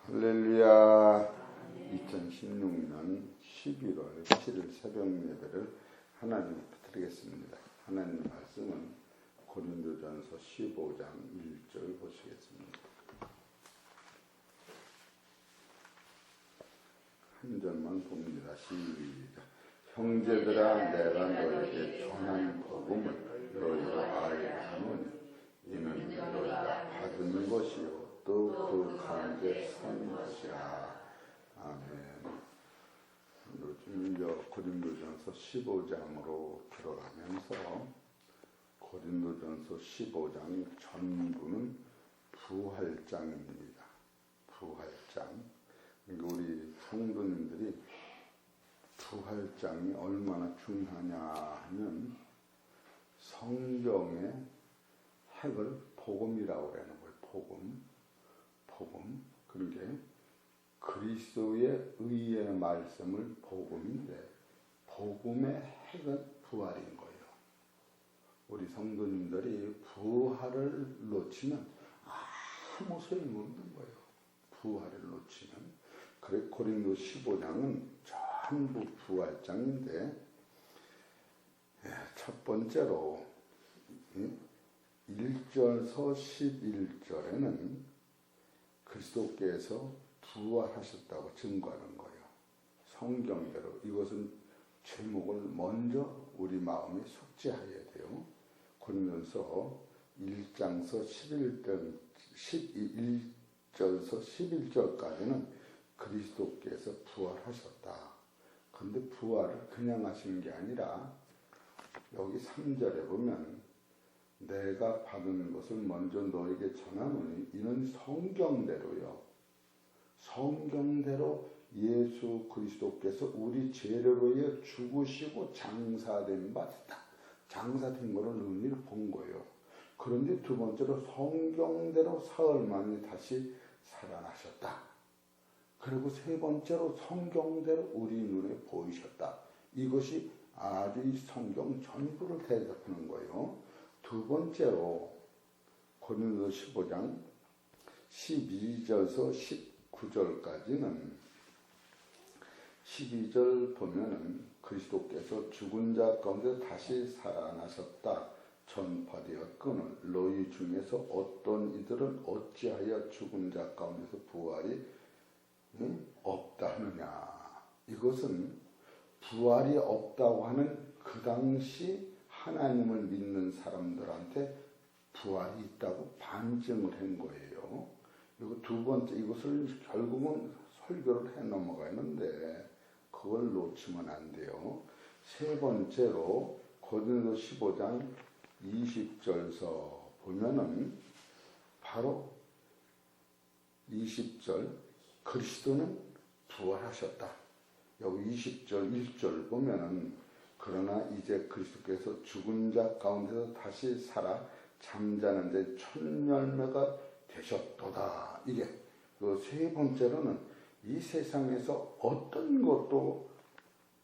할렐루야. 2016년 11월 7일 새벽 예배를 하나님 앞에 드리겠습니다. 하나님 말씀은 고린도전서 15장 1절 보시겠습니다. 한 절만 봅니다. 시작. 형제들아, 내가 너에게 전한 복음을 너희가 알게 하노니 이는 너희가 받은 것이요 또 그 가운데 선 것이라. 아멘. 요즘 고린도전서 15장으로 들어가면서 고린도전서 15장 전부는 부활장입니다. 부활장. 그러니까 우리 성도님들이 부활장이 얼마나 중요하냐 하면 성경의 핵을 복음이라고 하는 거예요. 복음. 그게 그리스도의 의의 말씀을 복음인데 복음의 핵은 부활인 거예요. 우리 성도님들이 부활을 놓치면 아무 소용없는 거예요. 부활을 놓치면. 그래 고린도 15장은 전부 부활장인데 첫 번째로 1절서 11절에는 그리스도께서 부활하셨다고 증거하는 거예요. 성경대로. 이것은 제목을 먼저 우리 마음에 숙지해야 돼요. 고린도서 1장서 11절서 11절까지는 그리스도께서 부활하셨다. 그런데 부활을 그냥 하신 게 아니라 여기 3절에 보면 내가 받은 것을 먼저 너에게 전하노니 이는 성경대로요. 성경대로 예수 그리스도께서 우리 죄를 위해 죽으시고 장사된 바 됐다. 장사된 거를 의미를 본 거예요. 그런데 두 번째로 성경대로 사흘 만에 다시 살아나셨다. 그리고 세 번째로 성경대로 우리 눈에 보이셨다. 이것이 아주 이 성경 전부를 대답하는 거예요. 두 번째로 고린도 15장 12절서 19절까지는 12절 보면은 그리스도께서 죽은 자 가운데 다시 살아나셨다 전파되었거늘 너희 중에서 어떤 이들은 어찌하여 죽은 자 가운데서 부활이 없다 하느냐. 이것은 부활이 없다고 하는 그 당시 하나님을 믿는 사람들한테 부활이 있다고 반증을 한 거예요. 그리고 두 번째, 이것을 결국은 설교를 해 넘어가는데 그걸 놓치면 안 돼요. 세 번째로 고린도 15장 20절서 보면은 바로 20절 그리스도는 부활하셨다. 여기 20절 1절 보면은 그러나 이제 그리스도께서 죽은 자 가운데서 다시 살아 잠자는 데 첫 열매가 되셨도다. 이게 그 세 번째로는 이 세상에서 어떤 것도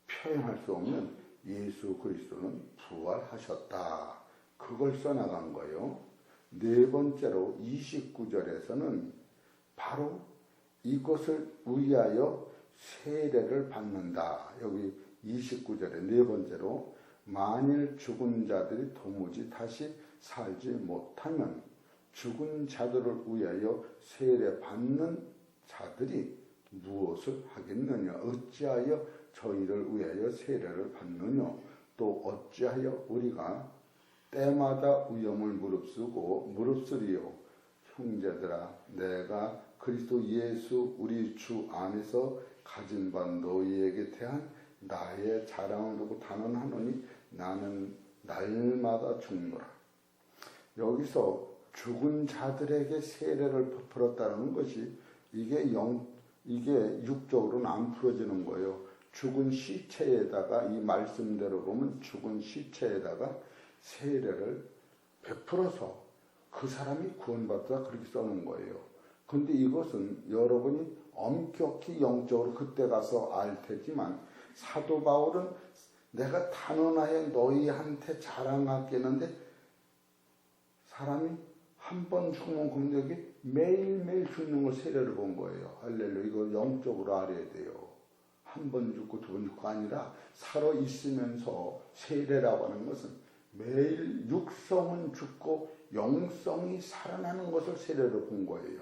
표현할 수 없는 예수 그리스도는 부활하셨다. 그걸 써나간 거예요. 네 번째로 29절에서는 바로 이것을 위하여 세례를 받는다. 여기 29절에 네 번째로 만일 죽은 자들이 도무지 다시 살지 못하면 죽은 자들을 위하여 세례 받는 자들이 무엇을 하겠느냐. 어찌하여 저희를 위하여 세례를 받느냐. 또 어찌하여 우리가 때마다 위험을 무릅쓰리요. 형제들아, 내가 그리스도 예수 우리 주 안에서 가진 바 너희에게 대한 나의 자랑을 두고 단언하노니 나는 날마다 죽노라. 여기서 죽은 자들에게 세례를 베풀었다는 것이 이게 육적으로는 안 풀어지는 거예요. 죽은 시체에다가 이 말씀대로 보면 죽은 시체에다가 세례를 베풀어서 그 사람이 구원받다 그렇게 써놓은 거예요. 근데 이것은 여러분이 엄격히 영적으로 그때 가서 알 테지만 사도 바울은 내가 단언하여 너희한테 자랑하겠는데 사람이 한 번 죽으면 그런데 매일매일 죽는 걸 세례를 본 거예요. 할렐루야. 이거 영적으로 알아야 돼요. 한 번 죽고 두 번 죽고 아니라 살아 있으면서 세례라고 하는 것은 매일 육성은 죽고 영성이 살아나는 것을 세례로 본 거예요.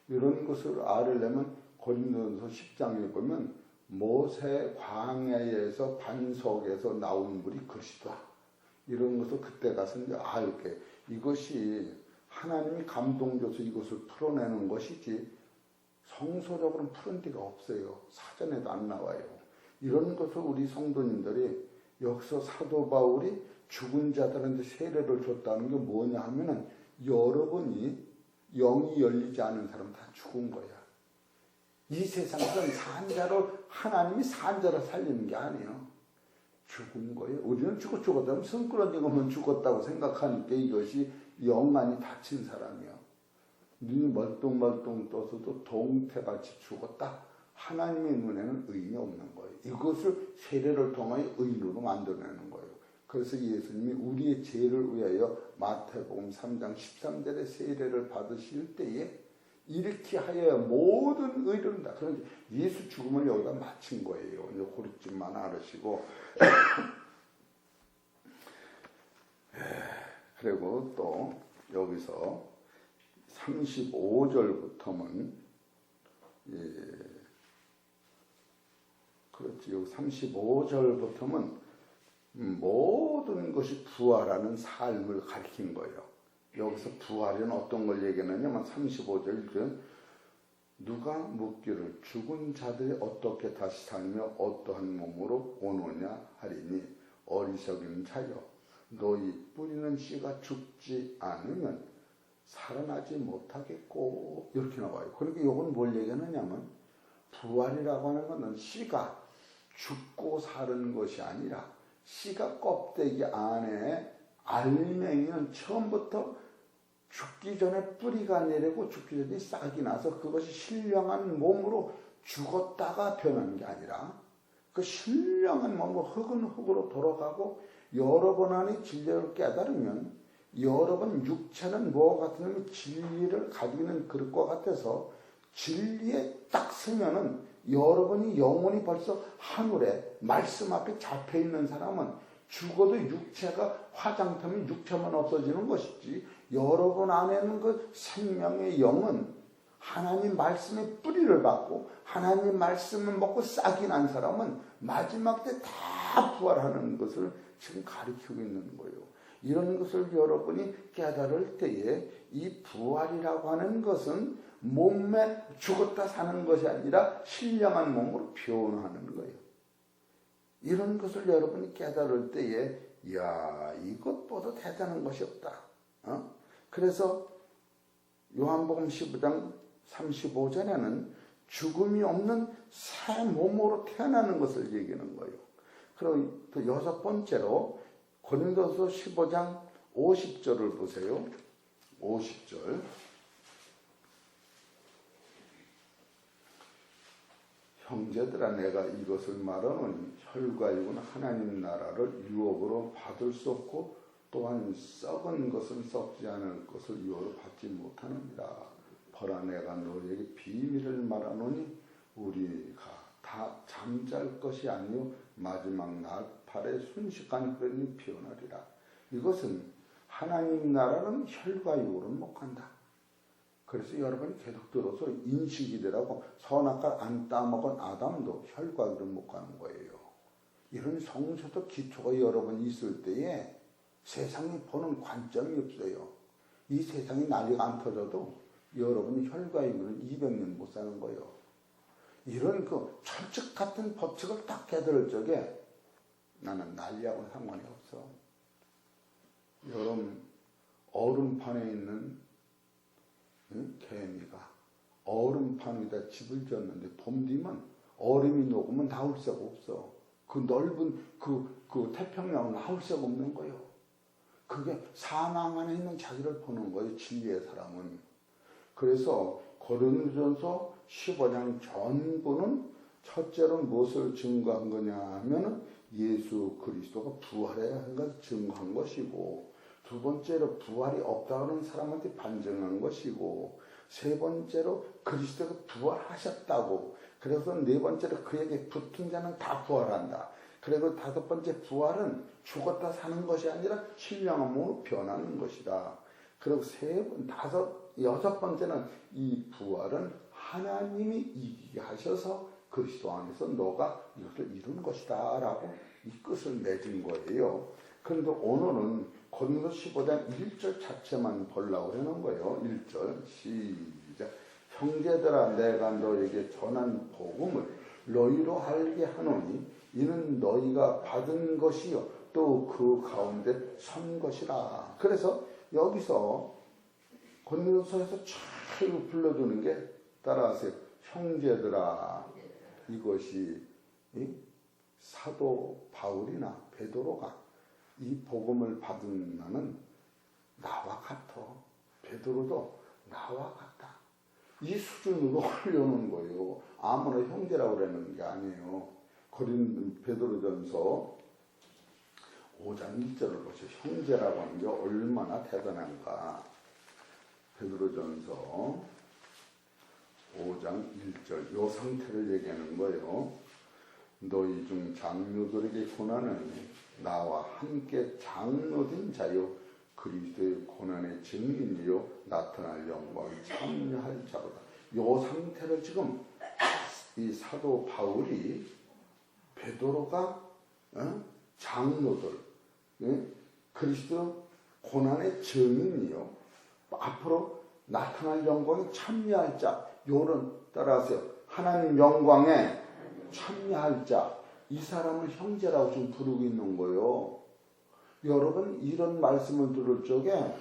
이런 것을 알으려면 고린도전서 10장에 보면 모세 광야에서 반석에서 나온 물이 그리스도다. 이런 것을 그때 가서 이제 알게 이것이 하나님이 감동 줘서 이것을 풀어내는 것이지 성서적으로는 푸른 데가 없어요. 사전에도 안 나와요. 이런 것을 우리 성도님들이 여기서 사도 바울이 죽은 자들한테 세례를 줬다는 게 뭐냐 하면은 여러분이 영이 열리지 않은 사람 다 죽은 거야. 이 세상에서는 산자로 하나님이 산자로 살리는 게 아니에요. 죽은 거예요. 우리는 죽었다면 성끌어지고만 죽었다고 생각하니까 이것이 영안이 닫힌 사람이요. 눈이 멀뚱멀뚱 떠서도 동태같이 죽었다. 하나님의 눈에는 의인이 없는 거예요. 이것을 세례를 통하여 의인으로 만들어내는 거예요. 그래서 예수님이 우리의 죄를 위하여 마태복음 3장 13절에 세례를 받으실 때에 이렇게 하여야 모든 의를 다. 그런데 예수 죽음을 여기다 마친 거예요. 이제 고립집만 알으시고. 그리고 또 여기서 35절부터는 그렇지. 여기 35절부터는 모든 것이 부활하는 삶을 가리킨 거예요. 여기서 부활은 어떤 걸 얘기하냐면 35절 누가 묻기를 죽은 자들이 어떻게 다시 살며 어떠한 몸으로 오느냐 하리니 어리석은 자여 너희 뿌리는 씨가 죽지 않으면 살아나지 못하겠고 이렇게 나와요. 그러니까 이건 뭘 얘기하느냐면 부활이라고 하는 것은 씨가 죽고 사는 것이 아니라 씨가 껍데기 안에 알맹이는 처음부터 죽기 전에 뿌리가 내리고 죽기 전에 싹이 나서 그것이 신령한 몸으로 죽었다가 변하는 게 아니라 그 신령한 몸으로 흙은 흙으로 돌아가고 여러 번 안에 진리를 깨달으면 여러 번 육체는 뭐와 같으냐면 진리를 가지고 있는 그릇과 같아서 진리에 딱 서면은 여러분이 영혼이 벌써 하늘에 말씀 앞에 잡혀 있는 사람은 죽어도 육체가 화장터면 육체만 없어지는 것이지 여러분 안에는 그 생명의 영은 하나님 말씀의 뿌리를 받고 하나님 말씀을 먹고 싹이 난 사람은 마지막 때 다 부활하는 것을 지금 가르치고 있는 거예요. 이런 것을 여러분이 깨달을 때에 이 부활이라고 하는 것은 몸에 죽었다 사는 것이 아니라 신령한 몸으로 변화하는 거예요. 이런 것을 여러분이 깨달을 때에 야 이것보다 대단한 것이 없다. 그래서 요한복음 15장 35절에는 죽음이 없는 새 몸으로 태어나는 것을 얘기하는 거예요. 그리고 또 여섯 번째로 고린도서 15장 50절을 보세요. 50절. 형제들아 내가 이것을 말하노니 혈과 육은 하나님 나라를 유업으로 받을 수 없고 또한 썩은 것은 썩지 않을 것을 유업으로 받지 못하느니라. 보라 내가 너희에게 비밀을 말하노니 우리가 다 잠잘 것이 아니요 마지막 날팔에 순식간 흐르니 피어나리라. 이것은 하나님 나라는 혈과 육으로는 못 간다. 그래서 여러분이 계속 들어서 인식이 되라고 선악과를 안 따먹은 아담도 혈과 육으로 못 가는 거예요. 이런 성서적 기초가 여러분이 있을 때에 세상이 보는 관점이 없어요. 이 세상이 난리가 안 터져도 여러분이 혈과 육으로는 200년 못 사는 거예요. 이런 그 철칙 같은 법칙을 딱 깨달을 적에 나는 난리하고는 상관이 없어. 여러분 얼음판에 있는 개미가 얼음판 위에다 집을 지었는데 봄 되면 얼음이 녹으면 나올 새가 없어. 그 넓은 그 태평양은 나올 새가 없는 거예요. 그게 사망 안에 있는 자기를 보는 거예요. 진리의 사람은. 그래서 고린도전서 15장 전부는 첫째로 무엇을 증거한 거냐 하면 예수 그리스도가 부활해야 하는 것을 증거한 것이고 두 번째로 부활이 없다는 사람한테 반증한 것이고 세 번째로 그리스도가 부활하셨다고. 그래서 네 번째로 그에게 붙은 자는 다 부활한다. 그리고 다섯 번째 부활은 죽었다 사는 것이 아니라 신령한 몸으로 변하는 것이다. 그리고 여섯 번째는 이 부활은 하나님이 이기게 하셔서 그리스도 안에서 너가 이것을 이룬 것이다 라고 이 끝을 맺은 거예요. 그런데 오늘은 고린도 15장 1절 자체만 보려고 하는 거예요. 1절 시작. 형제들아 내가 너에게 전한 복음을 너희로 알게 하노니 이는 너희가 받은 것이요 또 그 가운데 선 것이라. 그래서 여기서 고린도서에서 잘 불러주는 게 따라하세요. 형제들아, 이것이 사도 바울이나 베드로가 이 복음을 받은 나는 나와 같아. 베드로도 나와 같다. 이 수준으로 올려놓은 거예요. 아무나 형제라고 그러는 게 아니에요. 베드로전서 5장 1절을 보세요. 형제라고 하는 게 얼마나 대단한가. 베드로전서 5장 1절 요 상태를 얘기하는 거예요. 너희 중 장로들에게 고난은 나와 함께 장로된 자요 그리스도의 고난의 증인이요 나타날 영광에 참여할 자로다. 요 상태를 지금 이 사도 바울이 베드로가 장로들 그리스도 고난의 증인이요 앞으로 나타날 영광에 참여할 자. 요는 따라하세요. 하나님 영광에 참여할 자. 이 사람을 형제라고 지금 부르고 있는 거예요. 여러분 이런 말씀을 들을 적에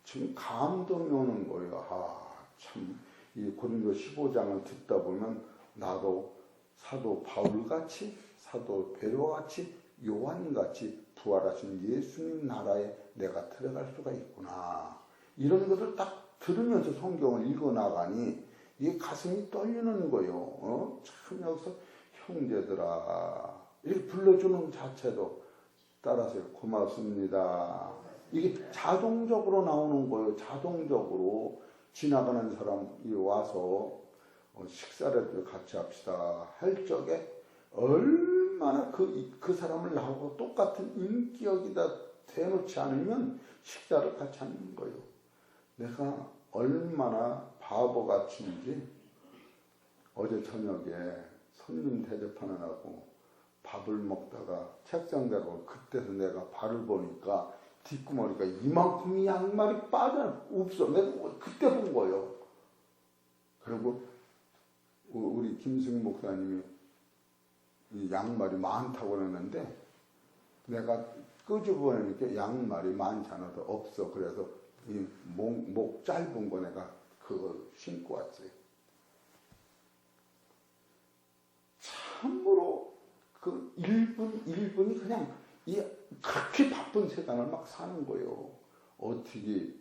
지금 감동이 오는 거예요. 참 이 고린도 15장을 듣다 보면 나도 사도 바울같이 사도 베드로같이 요한같이 부활하신 예수님 나라에 내가 들어갈 수가 있구나. 이런 것을 딱 들으면서 성경을 읽어나가니 이 가슴이 떨리는 거예요. 참 여기서 형제들아 이렇게 불러주는 자체도 따라서 고맙습니다. 이게 자동적으로 나오는 거예요. 자동적으로 지나가는 사람이 와서 식사를 같이 합시다 할 적에 얼마나 그 사람을 나하고 똑같은 인격이다 대놓지 않으면 식사를 같이 하는 거예요. 내가 얼마나 바보같은지 어제 저녁에 손님 대접하느라고 밥을 먹다가 책상 대고 그때서 내가 발을 보니까 뒷구머리가 이만큼의 양말이 없어. 내가 그때 본 거예요. 그리고 우리 김승 목사님이 이 양말이 많다고 그랬는데 내가 끄집어내니까 양말이 많지 않아도 없어. 그래서 이 목 짧은 거 내가 그거 신고 왔어요. 참으로 그 1분이 그냥 그렇게 바쁜 세상을 막 사는 거예요. 어떻게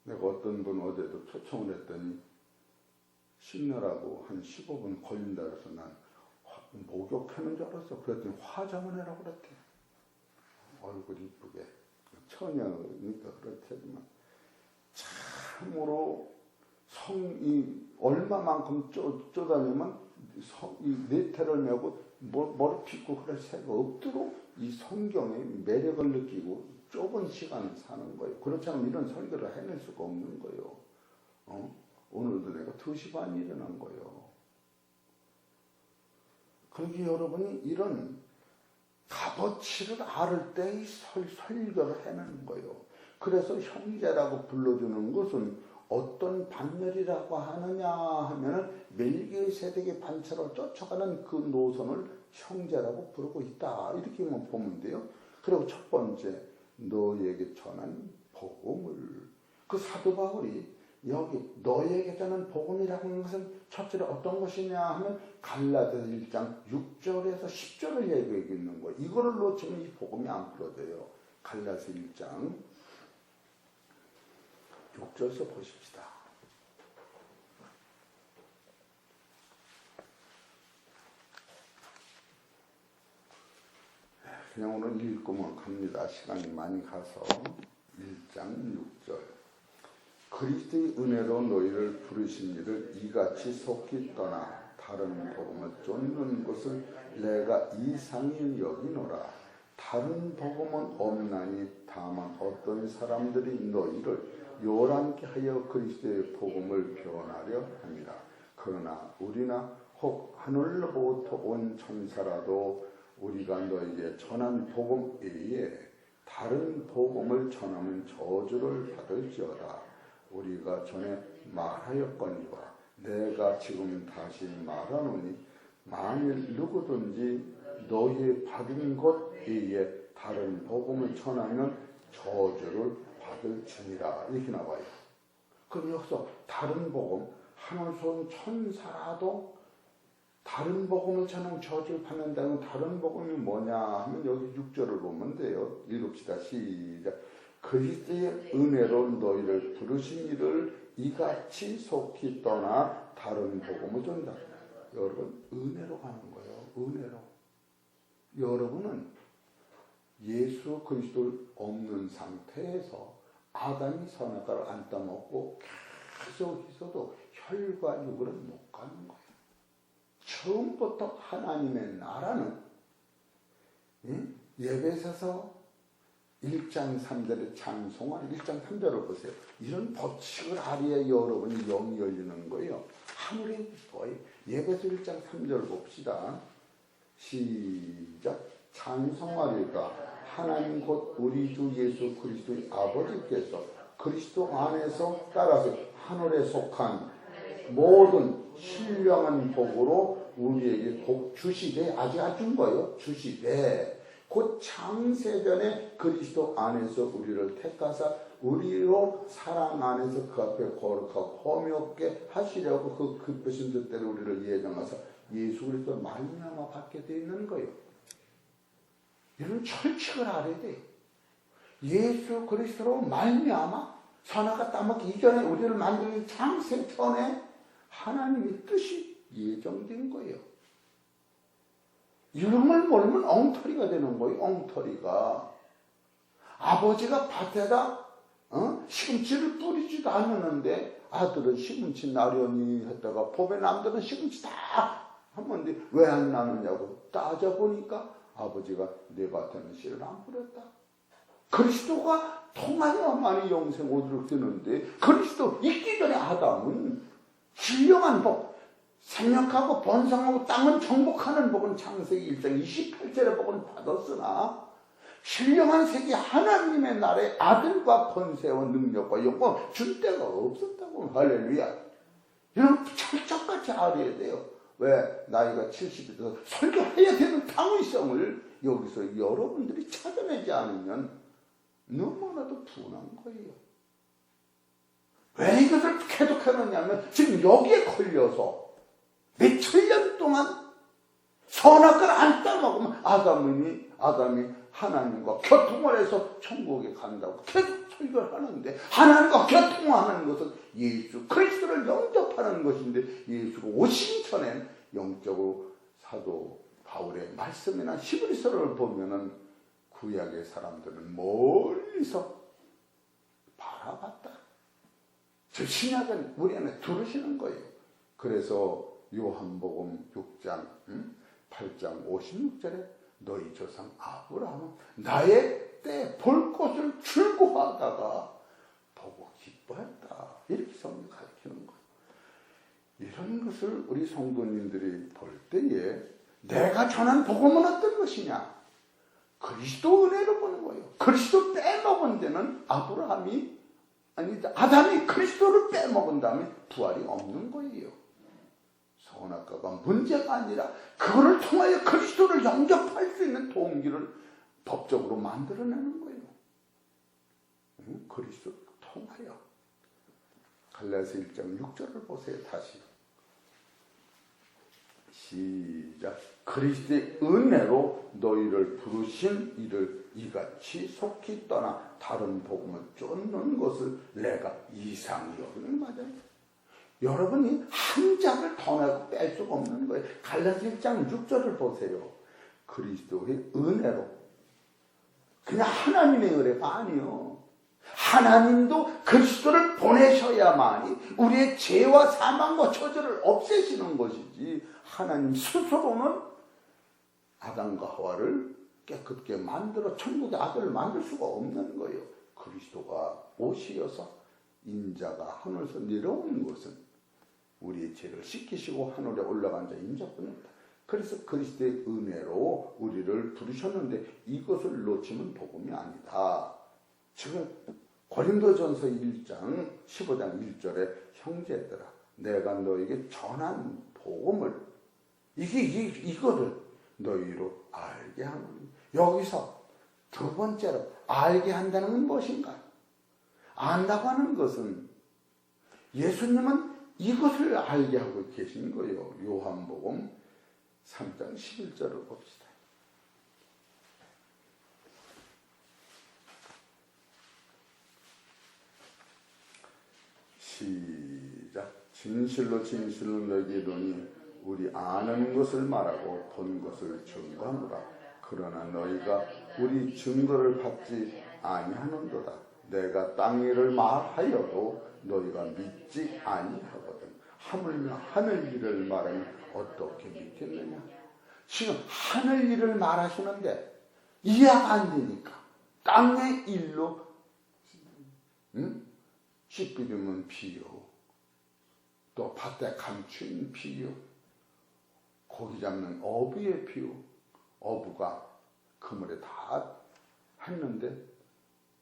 내가 어떤 분 어제도 초청을 했더니 씻느라고 한 15분 걸린다 그래서 난 목욕하는 줄 알았어. 그랬더니 화장을 해라고 그랬대. 얼굴 이쁘게. 처녀니까 그렇지만 참으로 성이 얼마만큼 쪼다니면 이 네태를 메고 머리 빗고 그럴 새가 없도록 이 성경의 매력을 느끼고 좁은 시간을 사는 거예요. 그렇지 않으면 이런 설교를 해낼 수가 없는 거예요. 오늘도 내가 2시 반에 일어난 거예요. 그러기에 여러분이 이런 값어치를 알을 때 이 설교를 해내는 거예요. 그래서 형제라고 불러주는 것은 어떤 반열이라고 하느냐 하면은 멜기세덱의 반차로 쫓아가는 그 노선을 형제라고 부르고 있다. 이렇게만 보면 돼요. 그리고 첫 번째, 너에게 전한 복음을. 그 사도 바울이 여기 너에게 전한 복음이라고 하는 것은 첫째로 어떤 것이냐 하면 갈라디아서 1장 6절에서 10절을 얘기하고 있는 거예요. 이거를 놓치면 이 복음이 안 풀어져요. 갈라디아서 1장 6절에서 보십시다. 그냥 오늘 읽고만 갑니다. 시간이 많이 가서 1장 6절. 그리스도의 은혜로 너희를 부르신 이를 이같이 속히 떠나 다른 복음을 쫓는 것을 내가 이상히 여기노라. 다른 복음은 없나니 다만 어떤 사람들이 너희를 요란케 하여 그리스도의 복음을 변하려 합니다. 그러나 우리나 혹 하늘로부터 온 천사라도 우리가 너희에게 전한 복음 외에 다른 복음을 전하면 저주를 받을지어다. 우리가 전에 말하였거니와 내가 지금 다시 말하노니 만일 누구든지 너희 받은 것 외에 다른 복음을 전하면 저주를 받을지니라. 이렇게 나와요. 그럼 여기서 다른 복음, 하늘에서 온 천사라도 다른 복음을 전하면 저주를 받는다면 다른 복음이 뭐냐 하면 여기 6절을 보면 돼요. 읽읍시다. 시작. 그리스도의 은혜로 너희를 부르신 이를 이같이 속히 떠나 다른 복음을 전다. 여러분, 은혜로 가는 거예요. 은혜로. 여러분은 예수 그리스도를 없는 상태에서 아담이 선악과를 안 따먹고 계속 있어도 혈과 육으로 못 가는 거예요. 처음부터 하나님의 나라는 예배에서 1장 3절의 찬송한 1장 3절을 보세요. 이런 법칙을 아래에 여러분이 영이 열리는 거예요. 하늘의 거예요. 예배에서 1장 3절을 봅시다. 시작. 찬송하리가 하나님 곧 우리 주 예수 그리스도의 아버지께서 그리스도 안에서 따라서 하늘에 속한 모든 신령한 복으로 우리에게 복 주시되, 아직 안 준 거예요. 주시되 곧 창세전에 그리스도 안에서 우리를 택하사 우리로 사랑 안에서 그 앞에 거룩하고 험이 없게 하시려고 그 급하신 뜻대로 우리를 예정하사 예수 그리스도 말미암아 받게 되어 있는 거예요. 이런 철칙을 알아야 돼요. 예수 그리스도로 말미암아 선악과 따먹기 이전에 우리를 만들기 창세전에 하나님의 뜻이 예정된 거예요. 이런 걸 모르면 엉터리가 되는 거예요. 엉터리가. 아버지가 밭에다 시금치를 뿌리지도 않았는데 아들은 시금치 나려니 했다가 봄에 남들은 시금치 다 하면 왜 안 나느냐고 따져보니까 아버지가 내 밭에는 씨를 안 뿌렸다. 그리스도가 통하여만이 영생 얻을 드는데 그리스도 있기 전에 아담은 신령한 복, 생명하고 번성하고 땅은 정복하는 복은 창세기 1장 28절의 복은 받았으나 신령한 세계 하나님의 나라의 아들과 권세와 능력과 영광 줄 데가 없었다고. 할렐루야. 이런 철저같이 알아야 돼요. 왜? 나이가 70이 돼서 설교해야 되는 당위성을 여기서 여러분들이 찾아내지 않으면 너무나도 분한 거예요. 왜 이것을 계속하느냐면 지금 여기에 걸려서 몇천 년 동안 선악과를 안 따먹으면 아담이 하나님과 교통을 해서 천국에 간다고 계속 설교를 하는데, 하나님과 교통하는 것은 예수 그리스도를 영접하는 것인데, 예수가 오신 전엔 영적으로 사도 바울의 말씀이나 히브리서를 보면은 구약의 사람들은 멀리서 바라봤다. 저 신약은 우리 안에 들으시는 거예요. 그래서 요한복음 6장 8장 56절에 너희 조상 아브라함은 나의 때 볼 것을 출고하다가 보고 기뻐했다. 이렇게 성경이 가르치는 거예요. 이런 것을 우리 성도님들이 볼 때에 내가 전한 복음은 어떤 것이냐? 그리스도 은혜로 보는 거예요. 그리스도 빼먹은 데는 아담이 그리스도를 빼먹은 다음에 부활이 없는 거예요. 선악과가 문제가 아니라 그거를 통하여 그리스도를 영접할 수 있는 동기를 법적으로 만들어내는 거예요. 그리스도를 통하여. 갈라디아서 1장 6절을 보세요. 다시 시작. 그리스도의 은혜로 너희를 부르신 이를 이같이 속히 떠나 다른 복음을 쫓는 것을 내가 이상히 여기는 맞아요. 여러분이 한 장을 더 내고 뺄 수가 없는 거예요. 갈라디아서 1장 6절을 보세요. 그리스도의 은혜로. 그냥 하나님의 은혜가 아니요. 하나님도 그리스도를 보내셔야만이 우리의 죄와 사망과 저주를 없애시는 것이지, 하나님 스스로는 아담과 하와를 깨끗게 만들어 천국의 아들을 만들 수가 없는 거예요. 그리스도가 오시어서 인자가 하늘에서 내려오는 것은 우리의 죄를 씻기시고 하늘에 올라간 자 인자뿐입니다. 그래서 그리스도의 은혜로 우리를 부르셨는데 이것을 놓치면 복음이 아니다. 지금 고린도전서 1장 15장 1절에 형제들아 내가 너에게 전한 복음을 이거를 너희로 알게 하는, 여기서 두 번째로 알게 한다는 건 무엇인가? 안다고 하는 것은 예수님은 이것을 알게 하고 계신 거예요. 요한복음 3장 11절을 봅시다. 시작. 진실로 진실로 너희에게 이르노니 우리 아는 것을 말하고 본 것을 증거하노라. 그러나 너희가 우리 증거를 받지 아니하는도다. 내가 땅 일을 말하여도 너희가 믿지 아니하거든. 하물며 하늘 일을 말하면 어떻게 믿겠느냐. 지금 하늘 일을 말하시는데 이해가 안 되니까 땅의 일로 씨 뿌리면 비유, 또 밭에 감추인 비유, 고기 잡는 어부의 비유, 어부가 그물에 다 했는데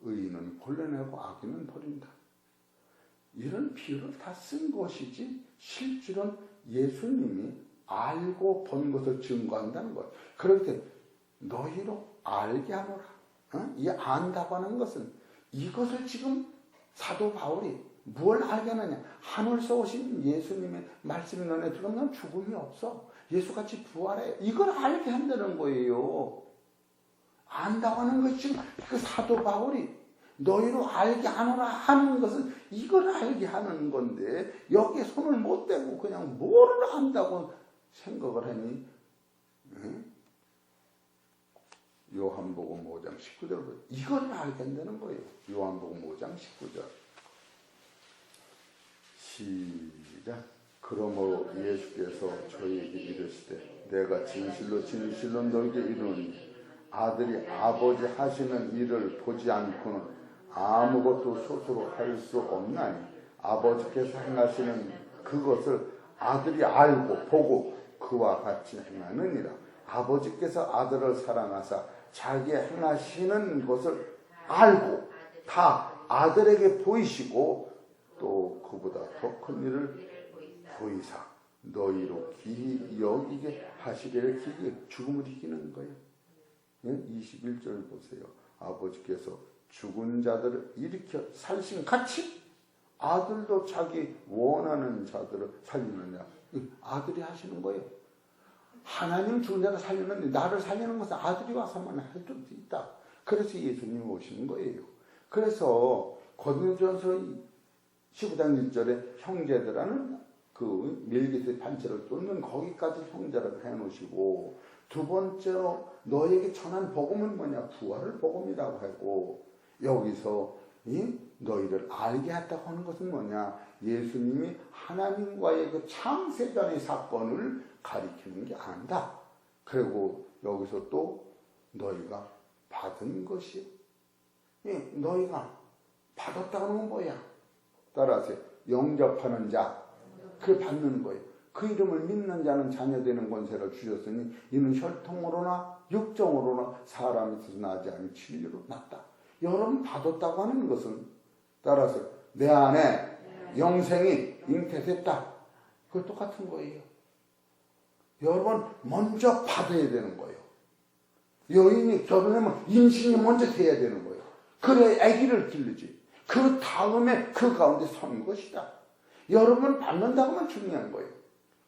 의인은 골라내고 악인은 버린다. 이런 비유를 다 쓴 것이지 실질은 예수님이 알고 본 것을 증거한다는 것. 그럴 때 너희로 알게 하노라. 이 안다고 하는 것은 이것을 지금 사도 바울이 뭘 알게 하느냐. 하늘에서 오신 예수님의 말씀이 너네 들으면 죽음이 없어. 예수같이 부활해. 이걸 알게 한다는 거예요. 안다고 하는 것이 지금 그 사도 바울이 너희로 알게 하노라 하는 것은 이걸 알게 하는 건데 여기에 손을 못 대고 그냥 뭐를 안다고 생각을 하니, 요한복음 5장 19절 이걸 알게 한다는 거예요. 요한복음 5장 19절 시작. 그러므로 예수께서 저희에게 이르시되 내가 진실로 진실로 너희에게 이르노니 아들이 아버지 하시는 일을 보지 않고는 아무것도 스스로 할 수 없나니 아버지께서 행하시는 그것을 아들이 알고 보고 그와 같이 행하느니라. 아버지께서 아들을 사랑하사 자기의 행하시는 것을 알고 다 아들에게 보이시고 또 그보다 더 큰 일을 보이사 너희로 기히 여기게 하시기를 기히 죽음을 이기는 거예요. 21절 보세요. 아버지께서 죽은 자들을 일으켜 살신 같이 아들도 자기 원하는 자들을 살리느냐. 아들이 하시는 거예요. 하나님 죽은 자를 살리는데 나를 살리는 것은 아들이 와서만 할 수도 있다. 그래서 예수님이 오시는 거예요. 그래서 고린도전서 15장 1절에 형제들하는 그 멜기세덱 반체를 뚫는 거기까지 형제라고 해놓으시고, 두 번째로 너에게 전한 복음은 뭐냐? 부활을 복음이라고 하고, 여기서 너희를 알게 했다고 하는 것은 뭐냐? 예수님이 하나님과의 그 창세전의 사건을 가리키는 게 아니다. 그리고 여기서 또 너희가 받은 것이, 너희가 받았다는 건 뭐야? 따라하세요. 영접하는 자, 그 받는 거예요. 그 이름을 믿는 자는 자녀되는 권세를 주셨으니 이는 혈통으로나 육정으로나 사람이 뜻 나지 않은 진리로 났다. 여러분 받았다고 하는 것은 따라서 내 안에 영생이 잉태됐다. 그거 똑같은 거예요. 여러분 먼저 받아야 되는 거예요. 여인이 결혼하면 임신이 먼저 돼야 되는 거예요. 그래 아기를 기르지. 그 다음에 그 가운데 선 것이다. 여러분 받는다고만 중요한 거예요.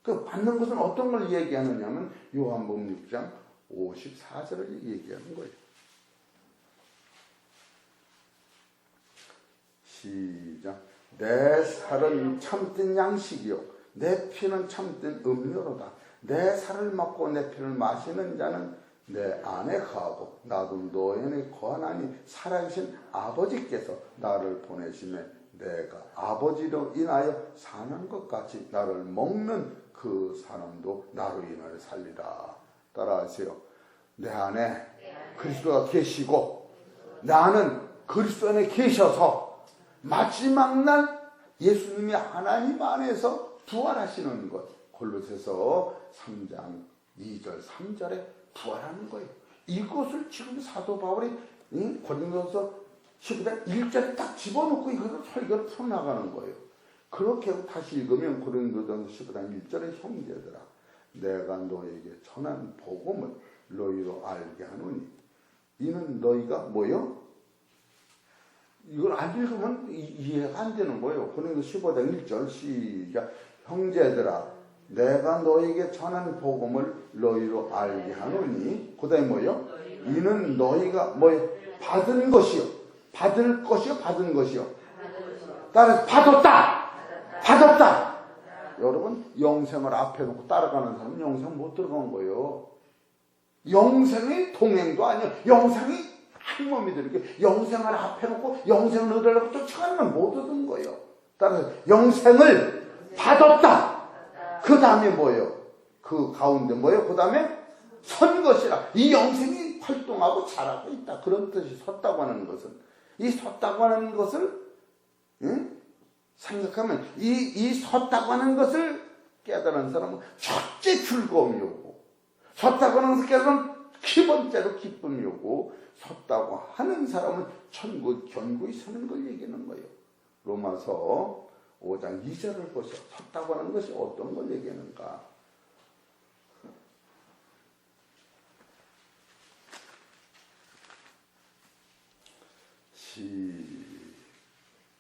그 받는 것은 어떤 걸 얘기하느냐면 요한복음 6장 54절을 얘기하는 거예요. 시작. 내 살은 참된 양식이요 내 피는 참된 음료로다. 내 살을 먹고 내 피를 마시는 자는 내 안에 거하고 나도 너희 안에 거하나니 살아계신 아버지께서 나를 보내심에 내가 아버지로 인하여 사는 것 같이 나를 먹는 그 사람도 나로 인하여 살리라. 따라하세요. 내 안에 그리스도가 계시고 나는 그리스도 안에 계셔서 마지막 날 예수님이 하나님 안에서 부활하시는 것. 골로새서 3장 2절 3절에 부활하는 거예요. 이것을 지금 사도 바울이 고린도서 15장 1절에 딱 집어넣고 이것을 설교를 풀어나가는 거예요. 그렇게 다시 읽으면 고린도전서 15장 1절에 형제들아 내가 너에게 전한 복음을 너희로 알게 하노니 이는 너희가 뭐요? 이걸 안 읽으면 이해가 안 되는 거예요. 고린도서 15장 1절 시작 형제들아 내가 너에게 전한 복음을 너희로 알게 하노니 그 다음에 뭐요? 이는 너희가 뭐요? 받은 것이요. 받을 것이요? 받은 것이요. 따라서 받았다. 여러분 영생을 앞에 놓고 따라가는 사람은 영생 못 들어간 거예요. 영생의 동행도 아니에요. 영생이 한 몸이 되는 영생을 앞에 놓고 영생을 얻으려고 쫓아가는 건 못 얻은 거예요. 따라서 영생을 받았다. 그 다음에 뭐예요? 그 가운데 뭐예요? 그 다음에 선 것이라. 이 영생이 활동하고 자라고 있다. 그런 뜻이 섰다고 하는 것은. 이 섰다고 하는 것을 생각하면 이 섰다고 하는 것을 깨달은 사람은 첫째 즐거움이 오고 섰다고 하는 것을 깨달은 기본째로 기쁨이 오고 섰다고 하는 사람은 천국 견고히 서는 걸 얘기하는 거예요. 로마서 5장 2절을 보세요. 섰다고 하는 것이 어떤 걸 얘기하는가.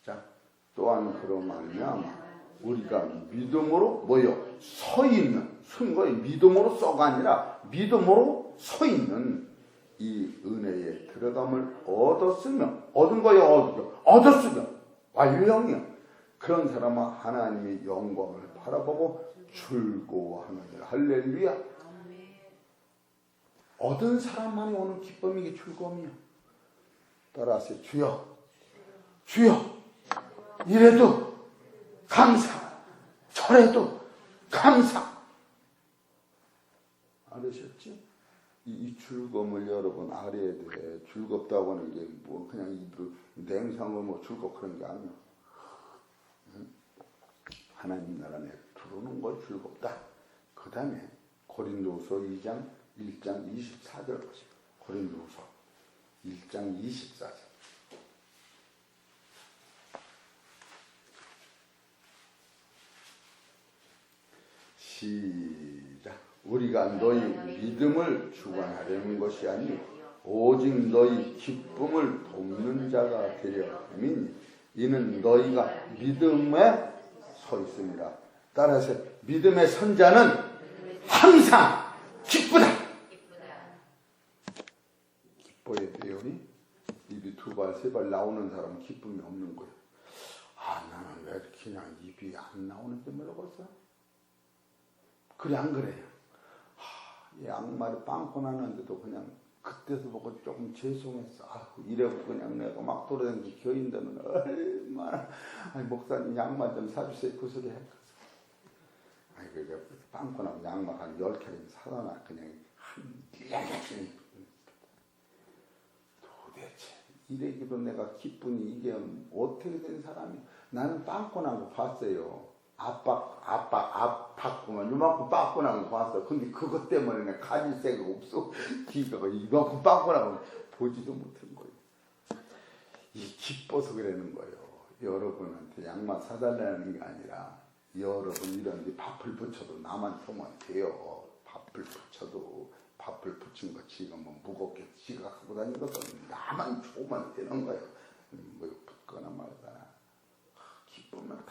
시작. 또한 그로 말미암아 우리가 믿음으로 뭐요? 서 있는 쓴 거예요. 믿음으로 써가 아니라 믿음으로 서 있는 이 은혜에 들어감을 얻었으며 얻은 거예요. 얻었으며 완료형이요. 그런 사람은 하나님의 영광을 바라보고 즐거워하느니라. 할렐루야. 얻은 사람만이 오는 기쁨이 이게 즐거움이야. 따라하세요. 주여 이래도 감사, 저래도 감사. 알으셨지? 이 즐거움을 여러분 알아야 돼. 즐겁다고 하는 게 뭐 그냥 입으로 냉상을 뭐 즐겁고 그런 게 아니야. 하나님 나라 내 들어오는 걸 즐겁다. 그 다음에 고린도후서 2장 1장 24절 보세요. 고린도후서 1장 24절. 시작. 우리가 너희 믿음을 주관하려는 것이 아니요 오직 너희 기쁨을 돕는 자가 되려 함이니 이는 너희가 믿음에 서 있습니다. 따라서 믿음의 선자는 항상 기쁘다. 기뻐야 돼요. 입이 두 발, 세 발 나오는 사람은 기쁨이 없는 거예요. 아, 나는 왜 이렇게 그냥 입이 안 나오는지 모르겠어? 그래, 안 그래요? 이 양말이 빵꾸 나는데도 그냥 그때도 보고 조금 죄송했어. 이래고 그냥 내가 막 돌아다니면서 교인들은 얼마나 목사님 양말 좀 사주세요 그 소리 했거든. 그래 빵꾸 나면 양말 한 10켤레 사다 놔. 그냥 한 4개씩. 도대체 이래기도 내가 기분이 이게 어떻게 된 사람이. 나는 빵꾸 난 거 봤어요. 아팠구만. 이만큼 빵꾸 난 거 봤어. 근데 그것 때문에 내가 가질 새가 없어. 기가 이만큼 빵꾸 난 거 보지도 못한 거예요. 이 기뻐서 그러는 거예요. 여러분한테 양말 사달라는 게 아니라 여러분 이런 데 밥을 붙여도 나만 보면 돼요. 밥을 붙여도 밥을 붙인 거 지가 뭐 무겁게 지가 갖고 다니는 것은 나만 좋으면 되는 거예요. 뭐 붙거나 말거나 기쁘면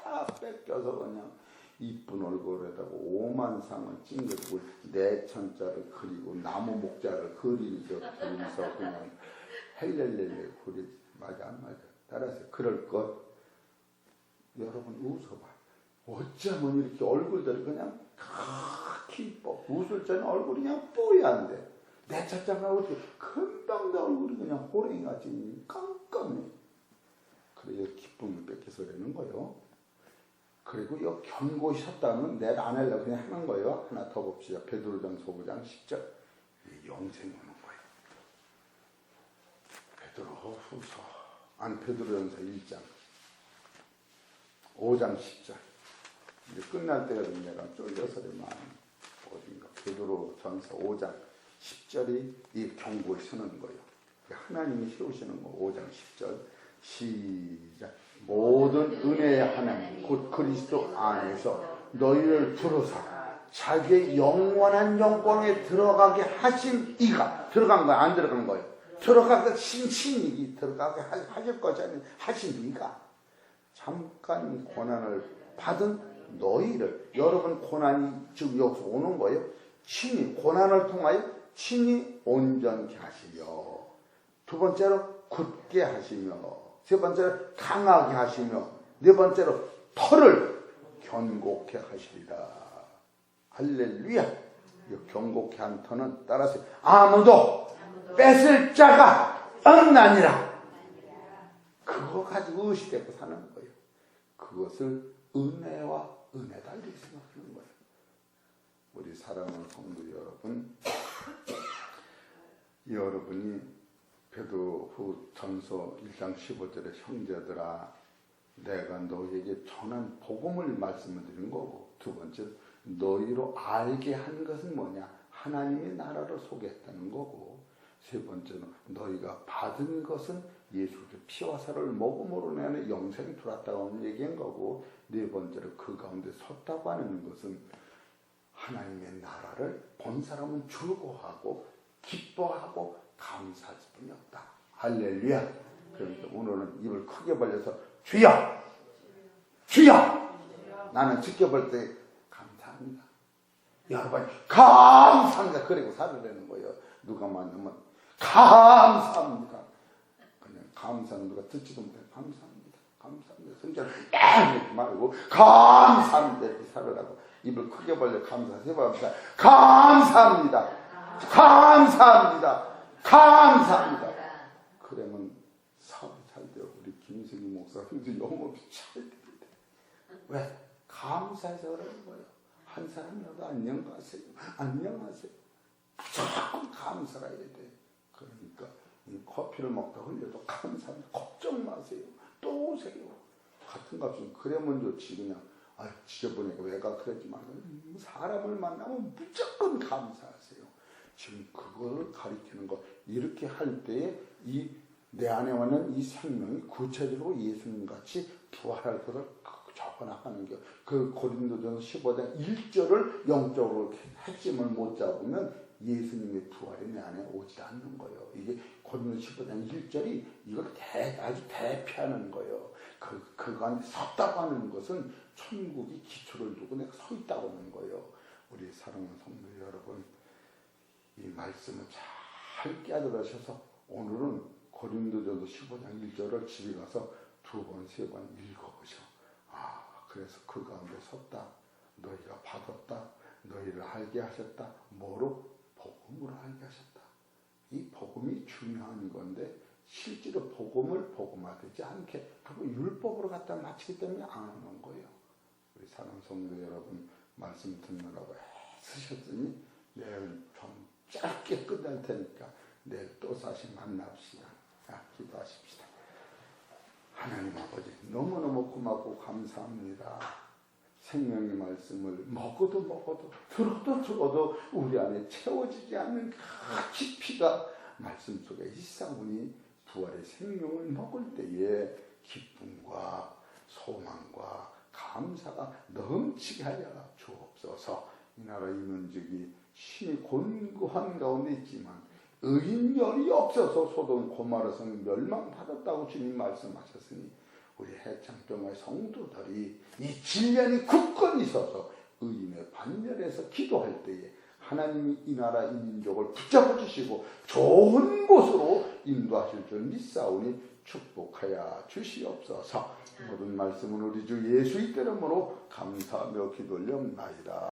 다 뺏겨서 그냥 이쁜 얼굴에다가 5만상을 찡그리고 내천자를 그리고 나무 목자를 그리면서 그냥 헬렐렐레 그리 맞아 안 맞아. 따라서 그럴 것 여러분 웃어봐. 어쩌면 이렇게 얼굴들이 그냥 기뻐. 웃을 때는 얼굴이 그냥 뽀얀데 내 찾자가 어떻게 금방 내 얼굴이 그냥 호랭이같이 깜깜해. 그래서 기쁨을 뺏겨서라는 거예요. 그리고 이 경고히 섰다면 내가 안 하려고 그냥 하는 거예요. 하나 더 봅시다. 베드로전서 5장 10절. 영생이 오는 거예요. 베드로전서 1장 5장 10절. 이제 끝날 때가 되면 내가 쫄려서만 어딘가 베드로전서 5장 10절이 이 경고에 서는 거예요. 하나님이 세우시는 거 5장 10절 시작. 모든 은혜의 하나님 곧 그리스도 안에서 너희를 부르사 자기의 영원한 영광에 들어가게 하신 이가 들어간 거야 안 들어간 거예요? 들어가게 신이 들어가게 하실 것이 아니라 하신 이가 잠깐 고난을 받은 너희를 여러분 고난이 지금 여기서 오는 거예요. 친히 고난을 통하여 친히 온전케 하시며 두 번째로 굳게 하시며 세 번째로 강하게 하시며 네 번째로 털을 견고케 하시리라. 할렐루야. 이 견고케 한 터는 따라서 아무도 뺏을 자가 없나니라. 그거 가지고 의식되고 사는 거예요. 그것을 은혜와 은혜다 이렇게 생각하는 거예요. 우리 사랑하는 성도 여러분, 여러분이 베드로후전서 1장 15절에 형제들아 내가 너희에게 전한 복음을 말씀을 드린 거고 두 번째 너희로 알게 한 것은 뭐냐? 하나님의 나라를 소개했다는 거고 세 번째는 너희가 받은 것은 예수 그리스도의 피와 살을 먹음으로 내는 영생이 들어왔다고 얘기한 거고 네 번째로 그 가운데 섰다고 하는 것은 하나님의 나라를 본 사람은 즐거워하고 기뻐하고 감사할 뿐이 없다. 할렐루야. 그러니까 오늘은 입을 크게 벌려서 주여! 주여! 나는 지켜볼 때 감사합니다. 여러분 감사합니다. 그리고 살으라는 거예요. 누가 만나면 감사합니다. 그냥 감사는 누가 듣지도 못해. 감사합니다. 감사합니다. 성자를 이렇게 말고 감사합니다. 이렇게 살으라고 입을 크게 벌려 감사해 봅시다. 감사합니다. 감사합니다. 감사합니다. 그러면 사업이 잘 돼요. 우리 김승희 목사님도 영업이 잘 됩니다. 왜? 감사해서 그러는 거예요. 한 사람이라도 안녕하세요. 안녕하세요. 조금 감사해야 돼. 그러니까 이 커피를 먹다 흘려도 감사합니다. 걱정 마세요. 또 오세요. 같은 값은 그러면 좋지. 그냥 지저분하게 왜가 그랬지만 사람을 만나면 무조건 감사하세요. 지금 그걸 가리키는 거 이렇게 할 때에 내 안에 와는 이 생명이 구체적으로 예수님같이 부활할 것을 적어나가는 게 그 고린도전서 15장 1절을 영적으로 핵심을 못 잡으면 예수님의 부활이 내 안에 오지 않는 거예요. 이게 고린도전서 15장 1절이 이걸 아주 대표하는 거예요. 그 안에 섰다고 하는 것은 천국이 기초를 두고 내가 서 있다고 하는 거예요. 우리 사랑하는 성도 여러분, 이 말씀을 잘 깨달으셔서 오늘은 고린도전서 15장 1절을 집에 가서 두 번, 세 번 읽어보셔. 그래서 그 가운데 섰다. 너희가 받았다. 너희를 알게 하셨다. 뭐로? 복음으로 알게 하셨다. 이 복음이 중요한 건데 실제로 복음을 복음화되지 않게 그리고 율법으로 갖다 마치기 때문에 안 하는 거예요. 우리 사랑하는 성도 여러분 말씀 듣느라고 애쓰셨으니 내일 좀 짧게 끝날 테니까 내일 또 다시 만납시다. 기도하십시다. 하나님 아버지 너무너무 고맙고 감사합니다. 생명의 말씀을 먹어도 들어도 우리 안에 채워지지 않는 그 깊이가 말씀 속에 있사오니 부활의 생명을 먹을 때에 기쁨과 소망과 감사가 넘치게 하여 주옵소서. 이 나라 이민족이 심히 곤고한 가운데 있지만 의인열이 없어서 소돔 고모라 성이 멸망받았다고 주님 말씀하셨으니 우리 해창병의 성도들이 이 진리안이 굳건히 서서 의인의 반열에서 기도할 때에 하나님이 이 나라 이 민족을 붙잡아 주시고 좋은 곳으로 인도하실 줄 믿사오니 축복하여 주시옵소서. 모든 말씀은 우리 주 예수의 이름으로 감사하며 기도 올려옵나이다.